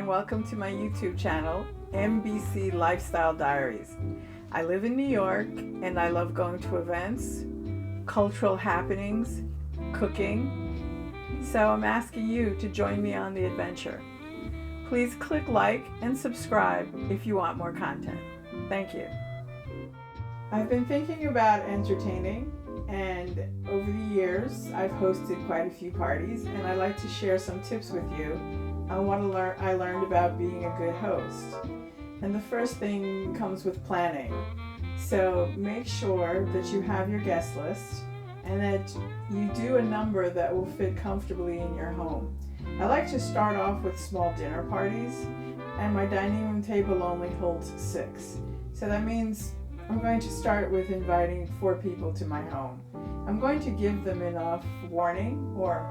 and welcome to my YouTube channel, MBC Lifestyle Diaries. I live in New York and I love going to events, cultural happenings, cooking. So I'm asking you to join me on the adventure. Please click like and subscribe if you want more content. Thank you. I've been thinking about entertaining, and over the years I've hosted quite a few parties, and I'd like to share some tips with you on what I learned about being a good host. And the first thing comes with planning. So make sure that you have your guest list and that you do a number that will fit comfortably in your home. I like to start off with small dinner parties, and my dining room table only holds 6. So that means I'm going to start with inviting 4 people to my home. I'm going to give them enough warning, or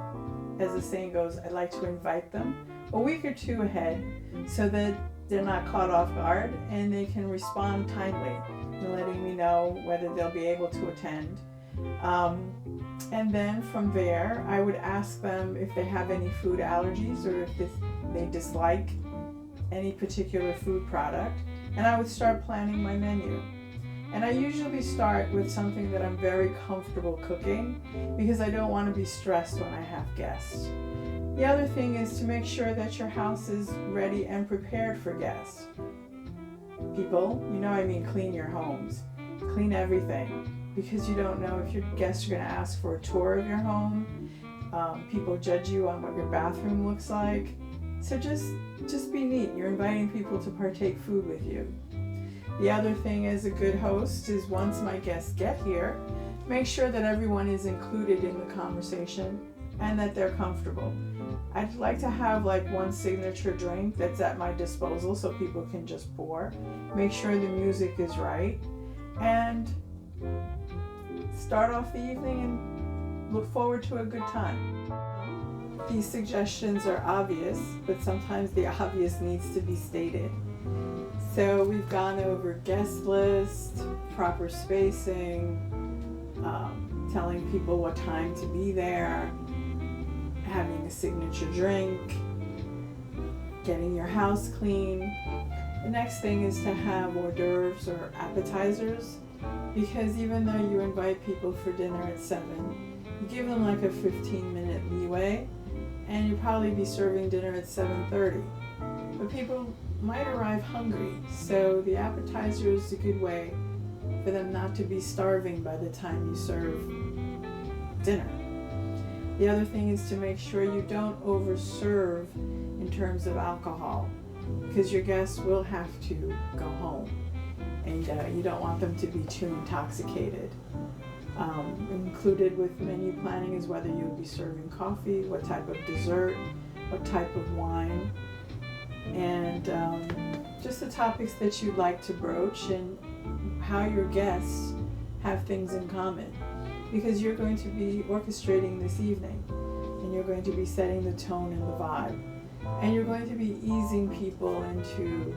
as the saying goes, I like to invite them a week or 2 ahead so that they're not caught off guard and they can respond timely in letting me know whether they'll be able to attend. And then from there, I would ask them if they have any food allergies or if they dislike any particular food product, and I would start planning my menu. And I usually start with something that I'm very comfortable cooking because I don't want to be stressed when I have guests. The other thing is to make sure that your house is ready and prepared for guests. People, clean your homes. Clean everything, because you don't know if your guests are going to ask for a tour of your home. People judge you on what your bathroom looks like. So just be neat. You're inviting people to partake food with you. The other thing as a good host is once my guests get here, make sure that everyone is included in the conversation and that they're comfortable. I'd like to have one signature drink that's at my disposal so people can just pour. Make sure the music is right and start off the evening and look forward to a good time. These suggestions are obvious, but sometimes the obvious needs to be stated. So we've gone over guest list, proper spacing, telling people what time to be there, having a signature drink, getting your house clean. The next thing is to have hors d'oeuvres or appetizers, because even though you invite people for dinner at 7, you give them a 15-minute leeway, and you'll probably be serving dinner at 7:30. But people might arrive hungry, so the appetizer is a good way for them not to be starving by the time you serve dinner. The other thing is to make sure you don't overserve in terms of alcohol, because your guests will have to go home, and you don't want them to be too intoxicated. Included with menu planning is whether you'll be serving coffee, what type of dessert, what type of wine, and just the topics that you'd like to broach and how your guests have things in common, because you're going to be orchestrating this evening and you're going to be setting the tone and the vibe, and you're going to be easing people into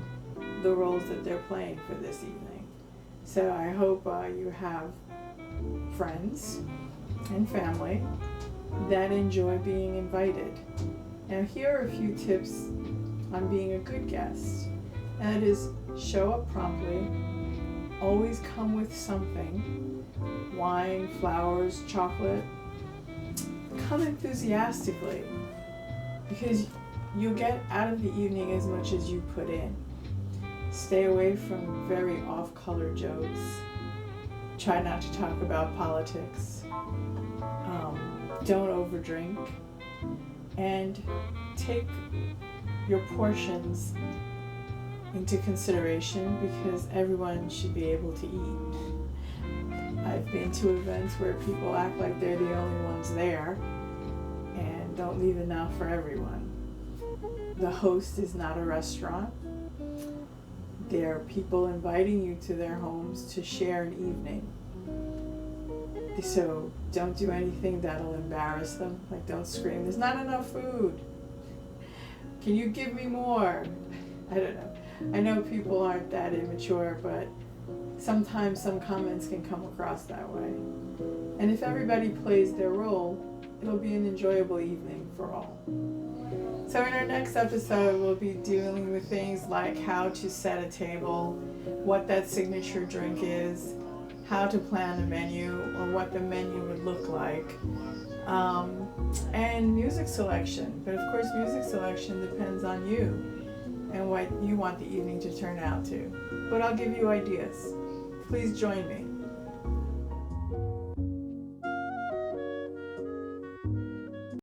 the roles that they're playing for this evening. So I hope you have friends and family that enjoy being invited. Now here are a few tips on being a good guest, and that is show up promptly, always come with something, wine, flowers, chocolate. Come enthusiastically, because you'll get out of the evening as much as you put in. Stay away from very off-color jokes. Try not to talk about politics. Don't overdrink, and take your portions into consideration, because everyone should be able to eat. I've been to events where people act like they're the only ones there and don't leave enough for everyone. The host is not a restaurant. They're people inviting you to their homes to share an evening. So don't do anything that'll embarrass them. Don't scream, "There's not enough food. Can you give me more?" I don't know. I know people aren't that immature, but sometimes some comments can come across that way. And if everybody plays their role, it'll be an enjoyable evening for all. So in our next episode, we'll be dealing with things like how to set a table, what that signature drink is, how to plan a menu or what the menu would look like, and music selection. But of course, music selection depends on you and what you want the evening to turn out to. But I'll give you ideas. Please join me.